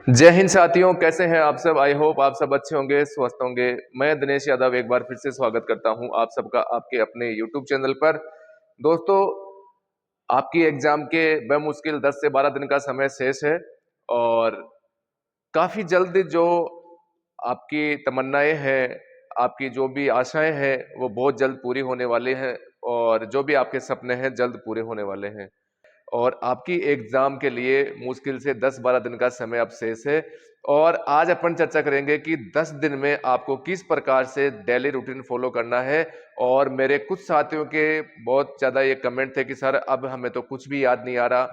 जय हिंद साथियों, कैसे हैं आप सब। आई होप आप सब अच्छे होंगे, स्वस्थ होंगे। मैं दिनेश यादव एक बार फिर से स्वागत करता हूं आप सबका आपके अपने यूट्यूब चैनल पर। दोस्तों, आपकी एग्जाम के बेमुश्किल 10 से 12 दिन का समय शेष है और काफी जल्द जो आपकी तमन्नाएं हैं, आपकी जो भी आशाएं हैं, वो बहुत जल्द पूरी होने वाली हैं और जो भी आपके सपने हैं जल्द पूरे होने वाले हैं। और आपकी एग्जाम के लिए मुश्किल से 10-12 दिन का समय अब शेष है और आज अपन चर्चा करेंगे कि 10 दिन में आपको किस प्रकार से डेली रूटीन फॉलो करना है। और मेरे कुछ साथियों के बहुत ज्यादा ये कमेंट थे कि सर अब हमें तो कुछ भी याद नहीं आ रहा,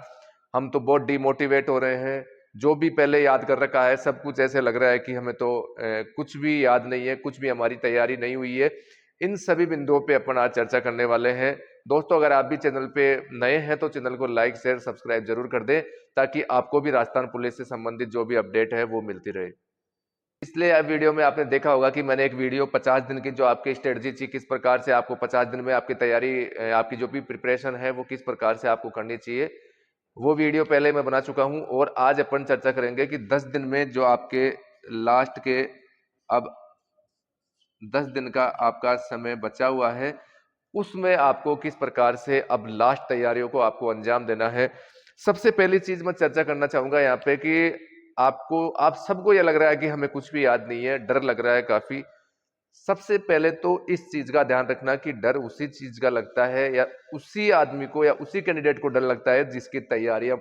हम तो बहुत डिमोटिवेट हो रहे हैं, जो भी पहले याद कर रखा है सब कुछ ऐसे लग रहा है कि हमें तो कुछ भी याद नहीं है, कुछ भी हमारी तैयारी नहीं हुई है। इन सभी बिंदुओं पे अपन आज चर्चा करने वाले हैं। दोस्तों, अगर आप भी चैनल पे नए हैं तो चैनल को लाइक शेयर सब्सक्राइब जरूर कर दें ताकि आपको भी राजस्थान पुलिस से संबंधित जो भी अपडेट है वो मिलती रहे। इसलिए अब वीडियो में आपने देखा होगा कि मैंने एक वीडियो 50 दिन की जो आपकी स्ट्रेटजी थी, किस प्रकार से आपको 50 दिन में आपकी तैयारी आपकी जो भी प्रिपरेशन है वो किस प्रकार से आपको करनी चाहिए, वो वीडियो पहले मैं बना चुका हूं। और आज अपन चर्चा करेंगे कि 10 दिन में जो आपके लास्ट के अब 10 दिन का आपका समय बचा हुआ है, उसमें आपको किस प्रकार से अब लास्ट तैयारियों को आपको अंजाम देना है। सबसे पहली चीज मैं चर्चा करना चाहूंगा यहाँ पे कि आप सबको यह लग रहा है कि हमें कुछ भी याद नहीं है, डर लग रहा है काफी। सबसे पहले तो इस चीज का ध्यान रखना कि डर उसी चीज का लगता है या उसी आदमी को या उसी कैंडिडेट को डर लगता है जिसकी तैयारियां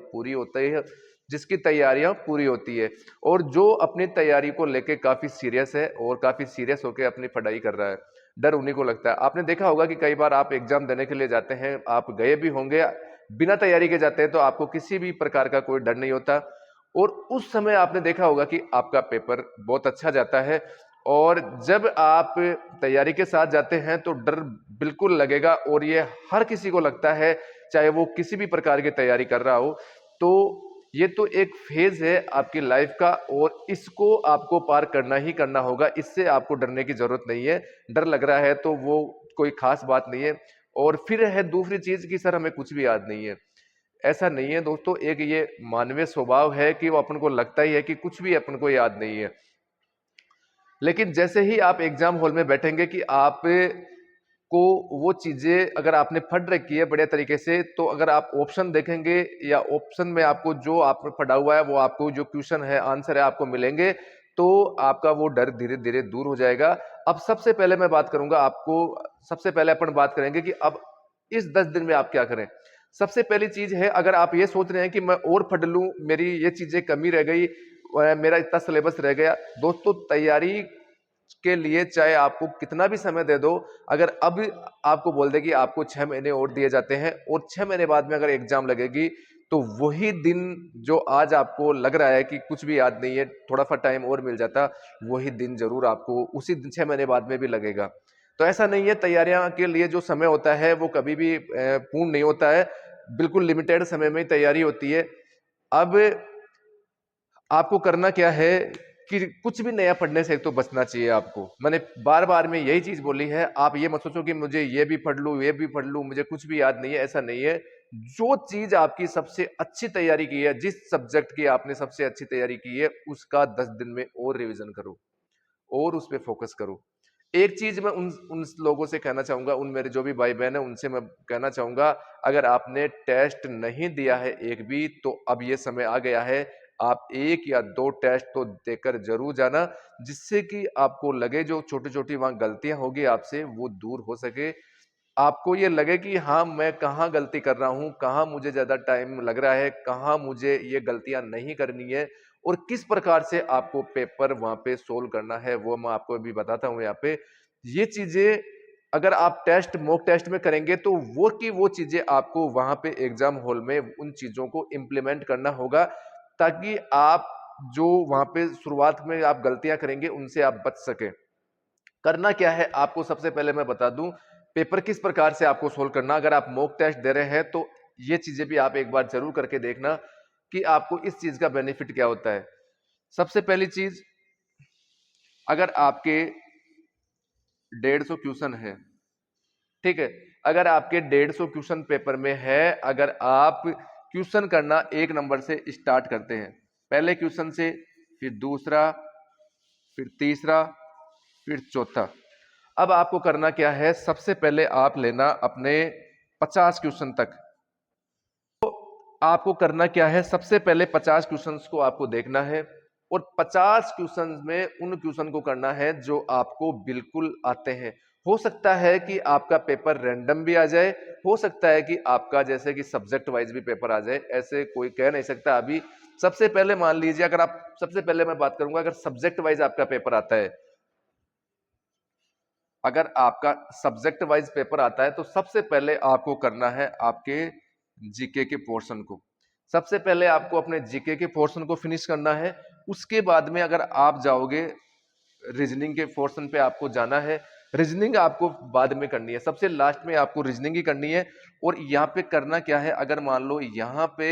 पूरी होती है और जो अपनी तैयारी को लेके काफी सीरियस है और काफी सीरियस होकर अपनी पढ़ाई कर रहा है। डर उन्हीं को लगता है। आपने देखा होगा कि कई बार आप एग्जाम देने के लिए जाते हैं, आप गए भी होंगे, बिना तैयारी के जाते हैं तो आपको किसी भी प्रकार का कोई डर नहीं होता और उस समय आपने देखा होगा कि आपका पेपर बहुत अच्छा जाता है। और जब आप तैयारी के साथ जाते हैं तो डर बिल्कुल लगेगा और ये हर किसी को लगता है, चाहे वो किसी भी प्रकार की तैयारी कर रहा हो। तो ये तो एक फेज है आपकी लाइफ का और इसको आपको पार करना ही करना होगा, इससे आपको डरने की जरूरत नहीं है। डर लग रहा है तो वो कोई खास बात नहीं है। और फिर है दूसरी चीज कि सर हमें कुछ भी याद नहीं है। ऐसा नहीं है दोस्तों, एक ये मानवीय स्वभाव है कि वो अपन को लगता ही है कि कुछ भी अपन को याद नहीं है। लेकिन जैसे ही आप एग्जाम हॉल में बैठेंगे कि आप को वो चीजें अगर आपने पढ़ रखी है बढ़िया तरीके से, तो अगर आप ऑप्शन देखेंगे या ऑप्शन में आपको जो आपने पढ़ा हुआ है वो आपको जो क्वेश्चन है आंसर है आपको मिलेंगे, तो आपका वो डर धीरे धीरे दूर हो जाएगा। अब सबसे पहले मैं बात करूंगा आपको, सबसे पहले अपन बात करेंगे कि अब इस 10 दिन में आप क्या करें। सबसे पहली चीज है, अगर आप ये सोच रहे हैं कि मैं और पढ़ लूं, मेरी ये चीजें कमी रह गई, मेरा इतना सिलेबस रह गया, दोस्तों तैयारी के लिए चाहे आपको कितना भी समय दे दो, अगर अब आपको बोल दे कि आपको 6 महीने और दिए जाते हैं और 6 महीने बाद में अगर एग्जाम लगेगी, तो वही दिन जो आज आपको लग रहा है कि कुछ भी याद नहीं है, थोड़ा सा टाइम और मिल जाता, वही दिन जरूर आपको उसी दिन 6 महीने बाद में भी लगेगा। तो ऐसा नहीं है, तैयारियां के लिए जो समय होता है वो कभी भी पूर्ण नहीं होता है, बिल्कुल लिमिटेड समय में ही तैयारी होती है। अब आपको करना क्या है कि कुछ भी नया पढ़ने से एक तो बचना चाहिए आपको। मैंने बार बार में यही चीज बोली है, आप ये मत सोचो कि मुझे ये भी पढ़ लूं ये भी पढ़ लूं मुझे कुछ भी याद नहीं है, ऐसा नहीं है। जो चीज आपकी सबसे अच्छी तैयारी की है, जिस सब्जेक्ट की आपने सबसे अच्छी तैयारी की है, उसका 10 दिन में और रिवीजन करो और उस पर फोकस करो। एक चीज मैं उन उन लोगों से कहना चाहूंगा, उन मेरे जो भी भाई बहन है उनसे मैं कहना चाहूंगा, अगर आपने टेस्ट नहीं दिया है एक भी, तो अब ये समय आ गया है, आप 1 या 2 टेस्ट तो देकर जरूर जाना, जिससे कि आपको लगे जो छोटी छोटी वहां गलतियां होगी आपसे वो दूर हो सके। आपको ये लगे कि हाँ मैं कहाँ गलती कर रहा हूँ, कहाँ मुझे ज्यादा टाइम लग रहा है, कहाँ मुझे ये गलतियां नहीं करनी है और किस प्रकार से आपको पेपर वहां पे सोल्व करना है, वो मैं आपको अभी बताता हूँ यहाँ पे। ये चीजें अगर आप टेस्ट मॉक टेस्ट में करेंगे तो वो चीजें आपको वहां पे एग्जाम हॉल में उन चीजों को इम्प्लीमेंट करना होगा, ताकि आप जो वहां पे शुरुआत में आप गलतियां करेंगे उनसे आप बच सके। करना क्या है आपको, सबसे पहले मैं बता दूं पेपर किस प्रकार से आपको सोल्व करना। अगर आप मॉक टेस्ट दे रहे हैं तो ये चीजें भी आप एक बार जरूर करके देखना कि आपको इस चीज का बेनिफिट क्या होता है। सबसे पहली चीज, अगर आपके 150 क्वेश्चन है, ठीक है, अगर आपके 150 क्वेश्चन पेपर में है, अगर आप क्वेश्चन करना 1 नंबर से स्टार्ट करते हैं, पहले क्वेश्चन से फिर दूसरा, फिर तीसरा, फिर चौथा। अब आपको करना क्या है, सबसे पहले आप लेना अपने 50 क्वेश्चन तक। आपको करना क्या है, सबसे पहले 50 क्वेश्चंस को आपको देखना है और 50 क्वेश्चंस में उन क्वेश्चन को करना है जो आपको बिल्कुल आते हैं। हो सकता है कि आपका पेपर रैंडम भी आ जाए, हो सकता है कि आपका जैसे कि सब्जेक्ट वाइज भी पेपर आ जाए, ऐसे कोई कह नहीं सकता अभी। सबसे पहले मान लीजिए, अगर आप सबसे पहले मैं बात करूंगा, अगर सब्जेक्ट वाइज आपका पेपर आता है, अगर आपका सब्जेक्ट वाइज पेपर आता है तो सबसे पहले आपको करना है आपके जीके के पोर्शन को। सबसे पहले आपको अपने जीके के पोर्शन को फिनिश करना है। उसके बाद में अगर आप जाओगे रीजनिंग के पोर्शन पे, आपको जाना है। रीजनिंग आपको बाद में करनी है, सबसे लास्ट में आपको रीजनिंग ही करनी है। और यहाँ पे करना क्या है, अगर मान लो यहाँ पे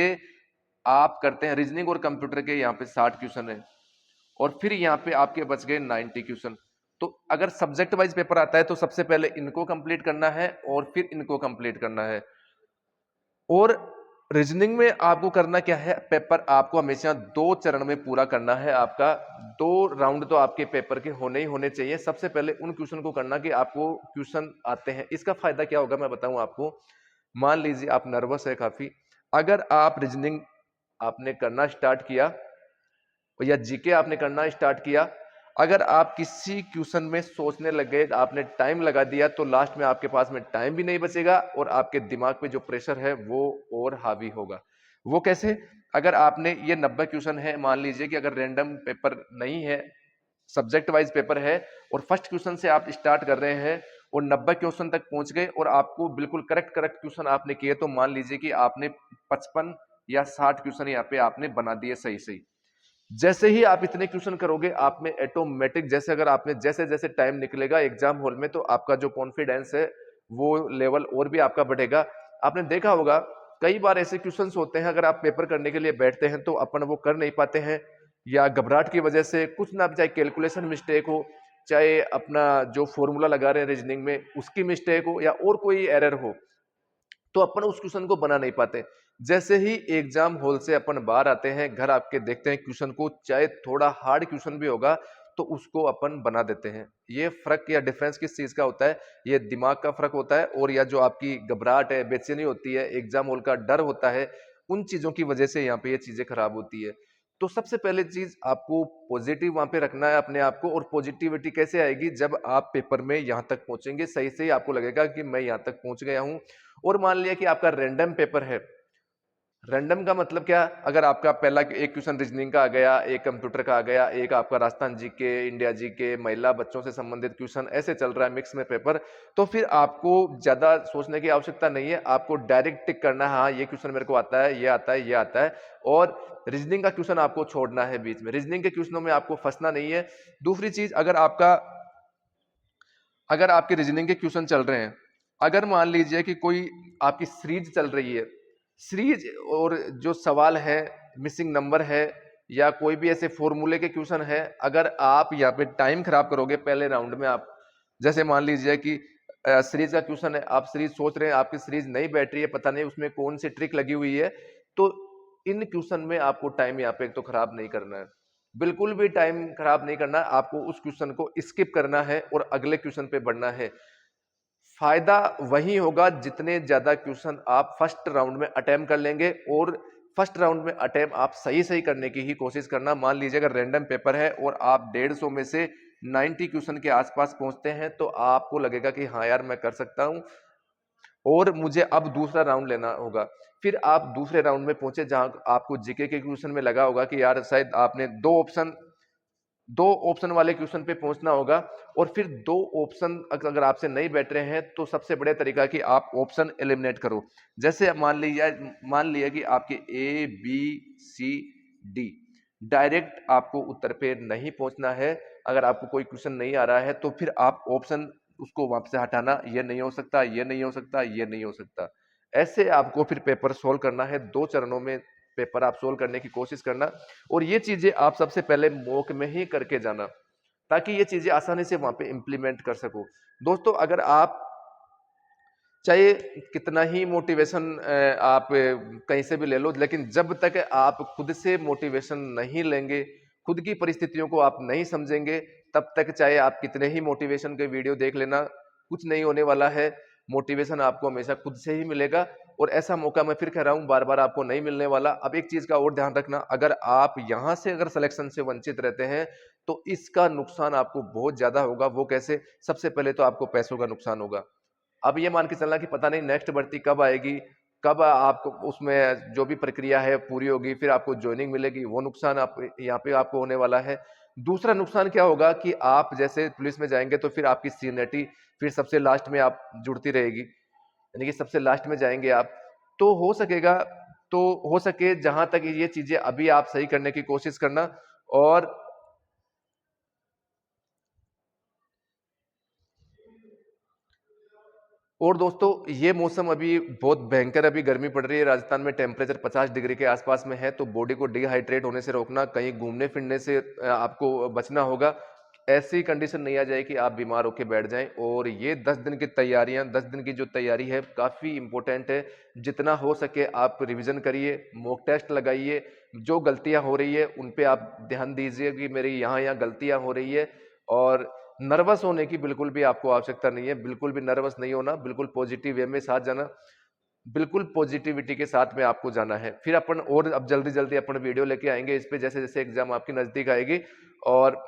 आप करते हैं रीजनिंग और कंप्यूटर के, यहाँ पे 60 क्वेश्चन है और फिर यहाँ पे आपके बच गए 90 क्वेश्चन। तो अगर सब्जेक्ट वाइज पेपर आता है तो सबसे पहले इनको कंप्लीट करना है और फिर इनको कंप्लीट करना है। और रीजनिंग में आपको करना क्या है, पेपर आपको हमेशा 2 चरण में पूरा करना है। आपका 2 राउंड तो आपके पेपर के होने ही होने चाहिए। सबसे पहले उन क्वेश्चन को करना कि आपको क्वेश्चन आते हैं। इसका फायदा क्या होगा मैं बताऊं आपको। मान लीजिए आप नर्वस है काफी, अगर आप रीजनिंग आपने करना स्टार्ट किया या जीके आपने करना स्टार्ट किया, अगर आप किसी क्वेश्चन में सोचने लग गए, आपने टाइम लगा दिया, तो लास्ट में आपके पास में टाइम भी नहीं बचेगा और आपके दिमाग पे जो प्रेशर है वो और हावी होगा। वो कैसे, अगर आपने ये 90 क्वेश्चन है, मान लीजिए कि अगर रैंडम पेपर नहीं है, सब्जेक्ट वाइज पेपर है और फर्स्ट क्वेश्चन से आप स्टार्ट कर रहे हैं और 90 क्वेश्चन तक पहुंच गए और आपको बिल्कुल करेक्ट करेक्ट क्वेश्चन आपने किए, तो मान लीजिए कि आपने 55 या 60 क्वेश्चन यहाँ पे आपने बना दिए सही सही। जैसे ही आप इतने क्वेश्चन करोगे, आप में ऑटोमेटिक, जैसे अगर आपने जैसे जैसे टाइम निकलेगा एग्जाम हॉल में, तो आपका जो कॉन्फिडेंस है वो लेवल और भी आपका बढ़ेगा। आपने देखा होगा कई बार ऐसे क्वेश्चंस होते हैं, अगर आप पेपर करने के लिए बैठते हैं तो अपन वो कर नहीं पाते हैं, या घबराहट की वजह से कुछ ना, चाहे कैलकुलेशन मिस्टेक हो, चाहे अपना जो फॉर्मूला लगा रहे हैं रीजनिंग में उसकी मिस्टेक हो, या और कोई एरर हो, तो अपन उस क्वेश्चन को बना नहीं पाते। जैसे ही एग्जाम हॉल से अपन बाहर आते हैं, घर आपके देखते हैं क्वेश्चन को, चाहे थोड़ा हार्ड क्वेश्चन भी होगा तो उसको अपन बना देते हैं। ये फर्क या डिफरेंस किस चीज का होता है, ये दिमाग का फर्क होता है, और या जो आपकी घबराहट है, बेचैनी होती है, एग्जाम हॉल का डर होता है, उन चीजों की वजह से यहाँ पे ये चीजें खराब होती है। तो सबसे पहले चीज आपको पॉजिटिव वहां पे रखना है अपने आप को। और पॉजिटिविटी कैसे आएगी, जब आप पेपर में यहां तक पहुंचेंगे, सही से ही आपको लगेगा कि मैं यहां तक पहुंच गया हूं। और मान लिया कि आपका रैंडम पेपर है, रैंडम का मतलब क्या, अगर आपका पहला एक क्वेश्चन रीजनिंग का आ गया, एक कंप्यूटर का आ गया, एक आपका राजस्थान जीके, इंडिया जीके, महिला बच्चों से संबंधित क्वेश्चन, ऐसे चल रहा है मिक्स में पेपर, तो फिर आपको ज्यादा सोचने की आवश्यकता नहीं है। आपको डायरेक्ट टिक करना है, हाँ ये क्वेश्चन मेरे को आता है, ये आता है, ये आता है। और रीजनिंग का क्वेश्चन आपको छोड़ना है बीच में, रीजनिंग के क्वेश्चनों में आपको फंसना नहीं है। दूसरी चीज, अगर आपके रीजनिंग के क्वेश्चन चल रहे हैं, अगर मान लीजिए कि कोई आपकी सीरीज चल रही है, सीरीज और जो सवाल है, मिसिंग नंबर है, या कोई भी ऐसे फॉर्मूले के क्वेश्चन है, अगर आप यहाँ पे टाइम खराब करोगे पहले राउंड में, आप जैसे मान लीजिए कि सीरीज का क्वेश्चन है, आप सीरीज सोच रहे हैं, आपकी सीरीज नहीं बैठ रही है, पता नहीं उसमें कौन सी ट्रिक लगी हुई है, तो इन क्वेश्चन में आपको टाइम यहाँ पे एक तो खराब नहीं करना है, बिल्कुल भी टाइम खराब नहीं करना है। आपको उस क्वेश्चन को स्किप करना है और अगले क्वेश्चन पे बढ़ना है। फायदा वही होगा जितने ज्यादा क्वेश्चन आप फर्स्ट राउंड में अटेम्प्ट कर लेंगे। और फर्स्ट राउंड में अटेम्प्ट आप सही सही करने की ही कोशिश करना। मान लीजिए अगर रैंडम पेपर है और आप 150 में से 90 क्वेश्चन के आसपास पहुंचते हैं, तो आपको लगेगा कि हाँ यार मैं कर सकता हूं और मुझे अब दूसरा राउंड लेना होगा। फिर आप दूसरे राउंड में पहुंचे जहां आपको जीके के क्वेश्चन में लगा होगा कि यार शायद आपने दो ऑप्शन वाले क्वेश्चन पे पहुंचना होगा, और फिर दो ऑप्शन अगर आपसे नहीं बैठ रहे हैं, तो सबसे बढ़िया तरीका है कि आप ऑप्शन एलिमिनेट करो। जैसे मान लिया कि आपके A B C D, direct आपको उत्तर पे नहीं पहुंचना है। अगर आपको कोई क्वेश्चन नहीं आ रहा है तो फिर आप ऑप्शन उसको वहां से हटाना, ये नहीं हो सकता, ये नहीं हो सकता, ये नहीं हो सकता। ऐसे आपको फिर पेपर सोल्व करना है, 2 चरणों में पेपर आप सोल्व करने की कोशिश करना। और ये चीजें आप सबसे पहले मॉक में ही करके जाना, ताकि ये चीजें आसानी से वहां पे इंप्लीमेंट कर सको। दोस्तों, अगर आप चाहे कितना ही मोटिवेशन आप कहीं से भी ले लो, लेकिन जब तक आप खुद से मोटिवेशन नहीं लेंगे, खुद की परिस्थितियों को आप नहीं समझेंगे, तब तक चाहे आप कितने ही मोटिवेशन के वीडियो देख लेना, कुछ नहीं होने वाला है। मोटिवेशन आपको हमेशा खुद से ही मिलेगा, और ऐसा मौका मैं फिर कह रहा हूं बार बार आपको नहीं मिलने वाला। अब एक चीज का और ध्यान रखना, अगर आप यहां से अगर सिलेक्शन से वंचित रहते हैं तो इसका नुकसान आपको बहुत ज्यादा होगा। वो कैसे? सबसे पहले तो आपको पैसों का नुकसान होगा। अब ये मान के चलना कि पता नहीं नेक्स्ट भर्ती कब आएगी, कब आपको उसमें जो भी प्रक्रिया है पूरी होगी, फिर आपको ज्वाइनिंग मिलेगी, वो नुकसान आप यहाँ पे आपको होने वाला है। दूसरा नुकसान क्या होगा कि आप जैसे पुलिस में जाएंगे तो फिर आपकी सीनियरिटी फिर सबसे लास्ट में आप जुड़ती रहेगी, यानी कि सबसे लास्ट में जाएंगे आप। तो हो सकेगा, तो हो सके जहां तक ये चीजें अभी आप सही करने की कोशिश करना। और दोस्तों, ये मौसम अभी बहुत भयंकर, अभी गर्मी पड़ रही है राजस्थान में, टेम्परेचर 50 डिग्री के आसपास में है, तो बॉडी को डिहाइड्रेट होने से रोकना, कहीं घूमने फिरने से आपको बचना होगा। ऐसी कंडीशन नहीं आ जाए कि आप बीमार होकर बैठ जाएं। और ये 10 दिन की तैयारियां, 10 दिन की जो तैयारी है काफ़ी इंपॉर्टेंट है। जितना हो सके आप रिवीजन करिए, मॉक टेस्ट लगाइए, जो गलतियां हो रही है उन पे आप ध्यान दीजिए कि मेरी यहाँ यहाँ गलतियां हो रही है। और नर्वस होने की बिल्कुल भी आपको आवश्यकता नहीं है, बिल्कुल भी नर्वस नहीं होना, बिल्कुल पॉजिटिव वे में साथ जाना, बिल्कुल पॉजिटिविटी के साथ में आपको जाना है। फिर अपन और अब जल्दी जल्दी अपन वीडियो लेके आएंगे इस पे, जैसे जैसे एग्जाम आपकी नजदीक आएगी। और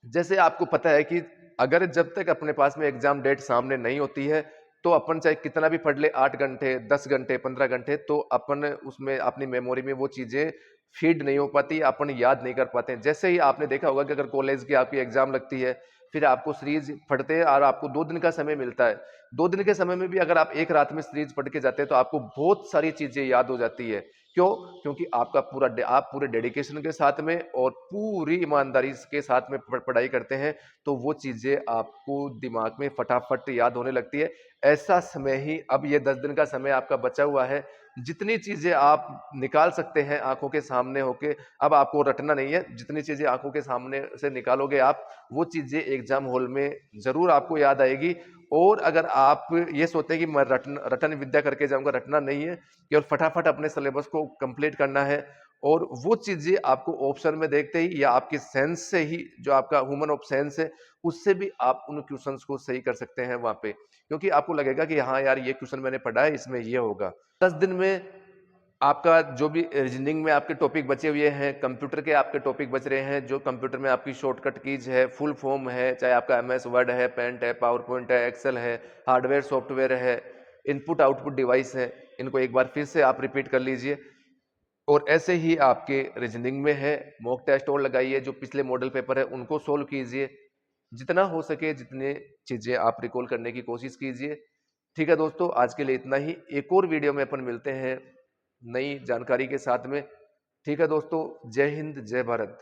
जैसे आपको पता है कि अगर जब तक अपने पास में एग्जाम डेट सामने नहीं होती है, तो अपन चाहे कितना भी पढ़ ले, 8 घंटे, 10 घंटे, 15 घंटे, तो अपन उसमें अपनी मेमोरी में वो चीजें फीड नहीं हो पाती, अपन याद नहीं कर पाते हैं। जैसे ही आपने देखा होगा कि अगर कॉलेज की आपकी एग्जाम लगती है, फिर आपको सीरीज पढ़ते हैं और आपको 2 दिन का समय मिलता है। 2 दिन के समय में भी अगर आप एक रात में सीरीज पढ़ के जाते हैं तो आपको बहुत सारी चीजें याद हो जाती है। क्यों? क्योंकि आपका आप पूरे डेडिकेशन के साथ में और पूरी ईमानदारी के साथ में पढ़ाई करते हैं, तो वो चीजें आपको दिमाग में फटाफट याद होने लगती है। ऐसा समय ही अब ये 10 दिन का समय आपका बचा हुआ है, जितनी चीजें आप निकाल सकते हैं आंखों के सामने होके, अब आपको रटना नहीं है, जितनी चीजें आंखों के सामने से निकालोगे आप, वो चीजें एग्जाम हॉल में जरूर आपको याद आएगी। और अगर आप ये सोचते हैं कि मैं रटन विद्या करके जाऊंगा, रटना नहीं है, केवल फटाफट अपने सिलेबस को कंप्लीट करना है। और वो चीजें आपको ऑप्शन में देखते ही या आपके सेंस से ही, जो आपका ह्यूमन ऑफ सेंस है, उससे भी आप उन क्वेश्चंस को सही कर सकते हैं वहां पे, क्योंकि आपको लगेगा कि हाँ यार, ये क्वेश्चन मैंने पढ़ा है, इसमें ये होगा। 10 दिन में आपका जो भी रीजनिंग में आपके टॉपिक बचे हुए हैं, कंप्यूटर के आपके टॉपिक बच रहे हैं, जो कंप्यूटर में आपकी शॉर्टकट कीज है, फुल फॉर्म है, चाहे आपका एमएस वर्ड है, पेंट है, पावर पॉइंट है, एक्सेल है, हार्डवेयर सॉफ्टवेयर है, इनपुट आउटपुट डिवाइस है, इनको एक बार फिर से आप रिपीट कर लीजिए। और ऐसे ही आपके रीजनिंग में है, मॉक टेस्ट और लगाइए, जो पिछले मॉडल पेपर है उनको सोल्व कीजिए, जितना हो सके जितने चीजें आप रिकॉल करने की कोशिश कीजिए। ठीक है दोस्तों, आज के लिए इतना ही। एक और वीडियो में अपन मिलते हैं नई जानकारी के साथ में। ठीक है दोस्तों, जय हिंद, जय भारत।